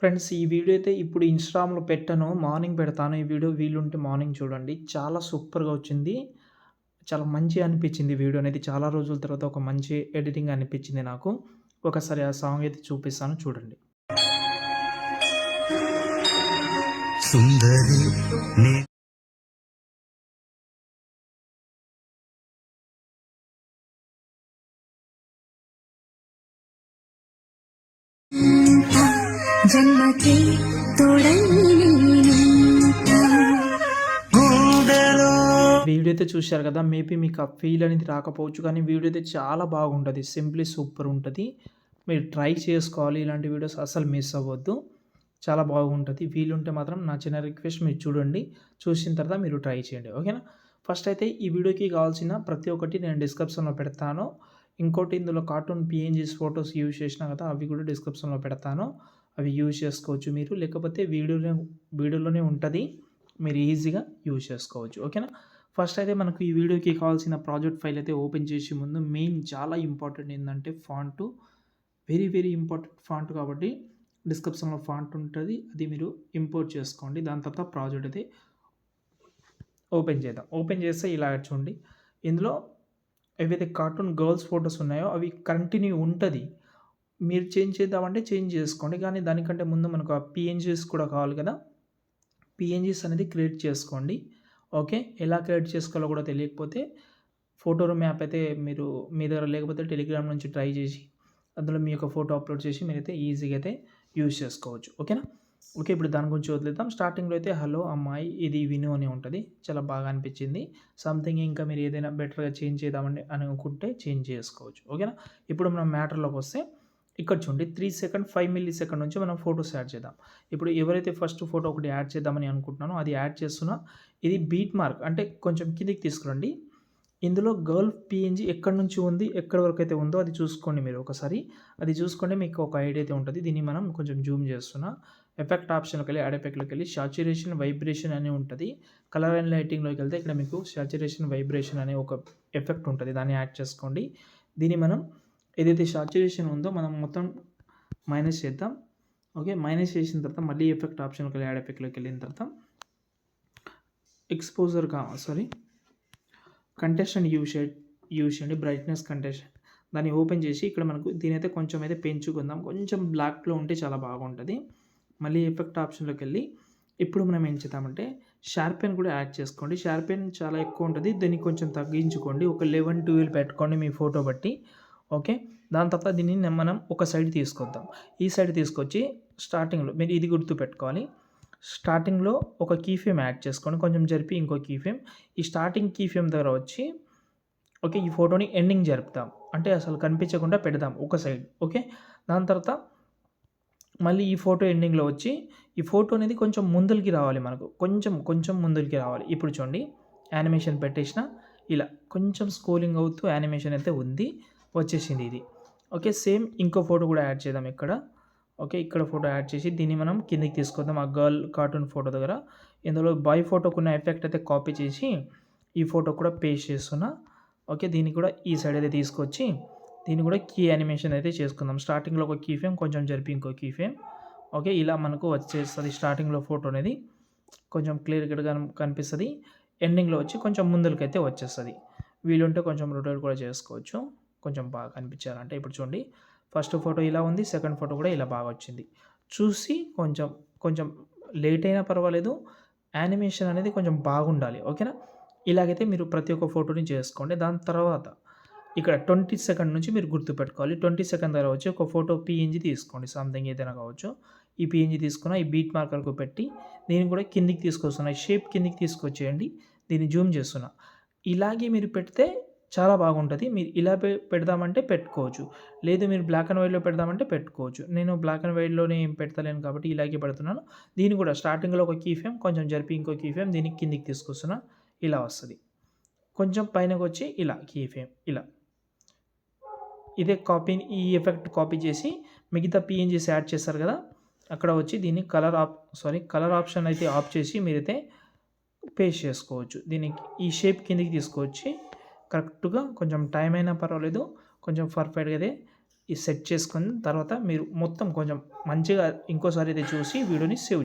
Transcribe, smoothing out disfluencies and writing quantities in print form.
Friends ఈ video అయితే ఇప్పుడు ఇన్‌స్టాగ్రామ్‌లో పెట్టను. మార్నింగ్ పెడతాను. ఈ వీడియో వీలుంటే మార్నింగ్ చూడండి. చాలా సూపర్‌గా వచ్చింది. చాలా మంచిగా అనిపించింది వీడియో అనేది. చాలా రోజుల తర్వాత ఒక మంచి ఎడిటింగ్ అనిపించింది నాకు. ఒకసారి ఆ సాంగ్ అయితే చూపిస్తాను చూడండి. సుందరి నీ జన్మకి గుండెలో వీడియో అయితే చూశారు కదా! మేబీ మీకు ఆ ఫీల్ అనేది రాకపోవచ్చు. కానీ వీడియో అయితే చాలా బాగుంటది. సింప్లీ సూపర్ ఉంటది. మీరు ట్రై చేసుకోవాలి. ఇలాంటి వీడియోస్ అస్సలు మిస్ అవ్వద్దు. చాలా బాగుంటది. వీలుంటే మాత్రం నా చిన్న రిక్వెస్ట్ మీరు చూడండి. చూసిన తర్వాత మీరు ట్రై చేయండి. ఓకేనా? ఫస్ట్ అయితే ఈ వీడియోకి కావాల్సిన ప్రతి ఒక్కటి నేను డిస్క్రిప్షన్‌లో పెడతాను. ఇంకోటి ఇందులో కార్టూన్ పీఎన్‌జీస్ ఫోటోస్ యూజ్ చేసినా కదా! అవి కూడా డిస్క్రిప్షన్‌లో పెడతాను. అవి యూజ్ చేసుకోవచ్చు మీరు. లేకపోతే వీడియోలోనే ఉంటది. మీరు ఈజీగా యూజ్ చేసుకోవచ్చు. ఓకేనా? ఫస్ట్ అయితే మనకు ఈ వీడియోకి కావాల్సిన ప్రాజెక్ట్ ఫైల్ అయితే ఓపెన్ చేసే ముందు మెయిన్ చాలా ఇంపార్టెంట్ ఏందంటే ఫాంటు. వెరీ ఇంపార్టెంట్ ఫాంట్ కాబట్టి డిస్క్రిప్షన్‌లో ఫాంట్ ఉంటది. అది మీరు ఇంపోర్ట్ చేసుకోండి. దాని తర్వాత ప్రాజెక్ట్ అయితే ఓపెన్ చేద్దాం. ఓపెన్ చేస్తే ఇలా చూడండి. ఇందులో ఏవైతే కార్టూన్ గర్ల్స్ ఫోటోస్ ఉన్నాయో అవి కంటిన్యూ ఉంటది. మీరు చేంజ్ చేద్దామంటే చేంజ్ చేసుకోండి. కానీ దానికంటే ముందు మనకు ఆ పీఎన్‌జీస్ కూడా కావాలి కదా! పీఎన్‌జీస్ అనేది క్రియేట్ చేసుకోండి. ఓకే. ఎలా క్రియేట్ చేసుకోవాలో కూడా తెలియకపోతే ఫోటో రూమ్ యాప్ అయితే మీరు మీ దగ్గర లేకపోతే టెలిగ్రామ్ నుంచి ట్రై చేసి అందులో మీ యొక్క ఫోటో అప్లోడ్ చేసి మీరైతే ఈజీగా అయితే యూజ్ చేసుకోవచ్చు. ఓకేనా? ఓకే. ఇప్పుడు దాని గురించి వదిలేద్దాం. స్టార్టింగ్‌లో అయితే హలో అమ్మాయి ఇది విను అని ఉంటది. చాలా బాగా అనిపించింది. సంథింగ్ ఇంకా మీరు ఏదైనా బెటర్‌గా చేంజ్ చేద్దామని అనుకుంటే చేంజ్ చేసుకోవచ్చు. ఓకేనా? ఇప్పుడు మనం మ్యాటర్‌లోకి వస్తే ఇక్కడ చూడండి 3 సెకండ్, 5 మిల్లీ సెకండ్ నుంచి మనం ఫోటోస్ యాడ్ చేద్దాం. ఇప్పుడు ఎవరైతే ఫస్ట్ ఫోటో ఒకటి యాడ్ చేద్దామని అనుకుంటున్నానో అది యాడ్ చేస్తున్నా. ఇది బీట్ మార్క్ అంటే కొంచెం కిందకి తీసుకురండి. ఇందులో గర్ల్ పీఎన్‌జీ ఎక్కడి నుంచి ఉంది, ఎక్కడి వరకైతే ఉందో అది చూసుకోండి మీరు ఒకసారి. అది చూసుకుంటే మీకు ఒక ఐడియా అయితే ఉంటది. దీన్ని మనం కొంచెం జూమ్ చేస్తున్నా. ఎఫెక్ట్ ఆప్షన్‌లోకెళ్ళి యాడ్ ఎఫెక్ట్‌లోకెళ్ళి సాచురేషన్, వైబ్రేషన్ అని ఉంటది. కలర్ అండ్ లైటింగ్‌లోకి వెళ్తే ఇక్కడ మీకు సాచురేషన్, వైబ్రేషన్ అనే ఒక ఎఫెక్ట్ ఉంటది. దాన్ని యాడ్ చేసుకోండి. దీన్ని మనం ఏదైతే సాచురేషన్ ఉందో మనం మొత్తం మైనస్ చేద్దాం. ఓకే. మైనస్ చేసిన తర్వాత మళ్ళీ ఎఫెక్ట్ ఆప్షన్‌లోకెళ్ళి యాడ్ ఎఫెక్ట్‌లోకి వెళ్ళిన తర్వాత ఎక్స్‌పోజర్ సారీ కంటెస్టెంట్ యూజ్ చేయండి. బ్రైట్‌నెస్ కంటెస్టెంట్ దాన్ని ఓపెన్ చేసి ఇక్కడ మనకు దీనైతే కొంచెం అయితే పెంచుకుందాం. కొంచెం బ్లాక్‌లో ఉంటే చాలా బాగుంటది. మళ్ళీ ఎఫెక్ట్ ఆప్షన్‌లోకెళ్ళి ఇప్పుడు మనం ఏం చేద్దామంటే షార్పెన్ కూడా యాడ్ చేసుకోండి. షార్పెన్ చాలా ఎక్కువ ఉంటది. దీన్ని కొంచెం తగ్గించుకోండి. ఒక 11, 12 పెట్టుకోండి మీ ఫోటో బట్టి. ఓకే. దాని తర్వాత దీన్ని మనం ఒక సైడ్ తీసుకొద్దాం. ఈ సైడ్ తీసుకొచ్చి స్టార్టింగ్‌లో మీరు ఇది గుర్తుపెట్టుకోవాలి. స్టార్టింగ్‌లో ఒక కీ ఫ్రేమ్ యాడ్ చేసుకోండి. కొంచెం జరిపి ఇంకో కీ ఫ్రేమ్. ఈ స్టార్టింగ్ కీ ఫ్రేమ్ దగ్గర వచ్చి ఓకే. ఈ ఫోటోని ఎండింగ్ జరుపుదాం. అంటే అసలు కనిపించకుండా పెడదాం ఒక సైడ్. ఓకే. దాని తర్వాత మళ్ళీ ఈ ఫోటో ఎండింగ్‌లో వచ్చి ఈ ఫోటో అనేది కొంచెం ముందలకి రావాలి మనకు. కొంచెం ముందలకి రావాలి. ఇప్పుడు చూడండి యానిమేషన్ పెట్టేసిన ఇలా కొంచెం స్క్రోలింగ్ అవుతూ యానిమేషన్ అయితే ఉంది. వచ్చేసింది ఇది. ఓకే. సేమ్ ఇంకో ఫోటో కూడా యాడ్ చేద్దాం ఇక్కడ. ఓకే. ఇక్కడ ఫోటో యాడ్ చేసి దీన్ని మనం కిందకి తీసుకొద్దాం. ఆ గర్ల్ కార్టూన్ ఫోటో దగ్గర. ఇందులో బాయ్ ఫోటోకున్న ఎఫెక్ట్ అయితే కాపీ చేసి ఈ ఫోటో కూడా పేస్ట్ చేస్తున్నా. ఓకే. దీన్ని కూడా ఈ సైడ్ అయితే తీసుకొచ్చి దీన్ని కూడా కీ యానిమేషన్ అయితే చేసుకుందాం. స్టార్టింగ్‌లో ఒక కీ ఫ్రేమ్ కొంచెం జరిపి ఇంకో కీ ఫ్రేమ్. ఓకే. ఇలా మనకు వచ్చేస్తది స్టార్టింగ్‌లో ఫోటో అనేది. కొంచెం క్లియర్ కట్‌గా కనిపిస్తది. ఎండింగ్‌లో వచ్చి కొంచెం ముందలకైతే వచ్చేస్తది. వీలుంటే కొంచెం రొటేట్ కూడా చేసుకోవచ్చు. కొంచెం బాగా కనిపించాలంటే. ఇప్పుడు చూడండి ఫస్ట్ ఫోటో ఇలా ఉంది. సెకండ్ ఫోటో కూడా ఇలా బాగా వచ్చింది. చూసి కొంచెం లేట్ అయినా పర్వాలేదు. యానిమేషన్ అనేది కొంచెం బాగుండాలి. ఓకేనా? ఇలాగైతే మీరు ప్రతి ఒక్క ఫోటోని చేసుకోండి. దాని తర్వాత ఇక్కడ 20 సెకండ్ నుంచి మీరు గుర్తుపెట్టుకోవాలి. 20 సెకండ్ దగ్గర వచ్చి ఒక ఫోటో పీఎన్‌జీ తీసుకోండి. సంథింగ్ ఏదైనా కావచ్చు. ఈ పీఎన్‌జీ తీసుకున్న ఈ బీట్ మార్కర్‌కు పెట్టి దీన్ని కూడా కిందికి తీసుకొస్తున్నా. ఈ షేప్ కిందికి తీసుకొచ్చేయండి. దీన్ని జూమ్ చేస్తున్నా. ఇలాగే మీరు పెడితే చాలా బాగుంటది. మీరు ఇలా పెడదామంటే పెట్టుకోవచ్చు. లేదు మీరు బ్లాక్ అండ్ వైట్‌లో పెడదామంటే పెట్టుకోవచ్చు. నేను బ్లాక్ అండ్ వైట్‌లోనే ఏం పెడతలేను కాబట్టి ఇలాగే పెడుతున్నాను. దీన్ని కూడా స్టార్టింగ్‌లో ఒక కీ ఫ్రేమ్ కొంచెం జరిపి ఇంకో కీ ఫ్రేమ్ దీన్ని కిందికి తీసుకొస్తున్నా. ఇలా వస్తది. కొంచెం పైనకొచ్చి ఇలా కీ ఫ్రేమ్ ఇలా. ఇదే కాపీని ఈ ఎఫెక్ట్ కాపీ చేసి మిగతా పీఎన్‌జీస్ యాడ్ చేశారు కదా! అక్కడ వచ్చి దీన్ని కలర్ ఆప్షన్ అయితే ఆఫ్ చేసి మీరైతే పేస్ట్ చేసుకోవచ్చు. దీనికి ఈ షేప్ కిందకి తీసుకొచ్చి కరెక్ట్‌గా కొంచెం టైం అయినా పర్వాలేదు. కొంచెం పర్ఫెక్ట్‌గా అయితే ఈ సెట్ చేసుకున్న తర్వాత మీరు మొత్తం కొంచెం మంచిగా ఇంకోసారి అయితే చూసి వీడియోని సేవ్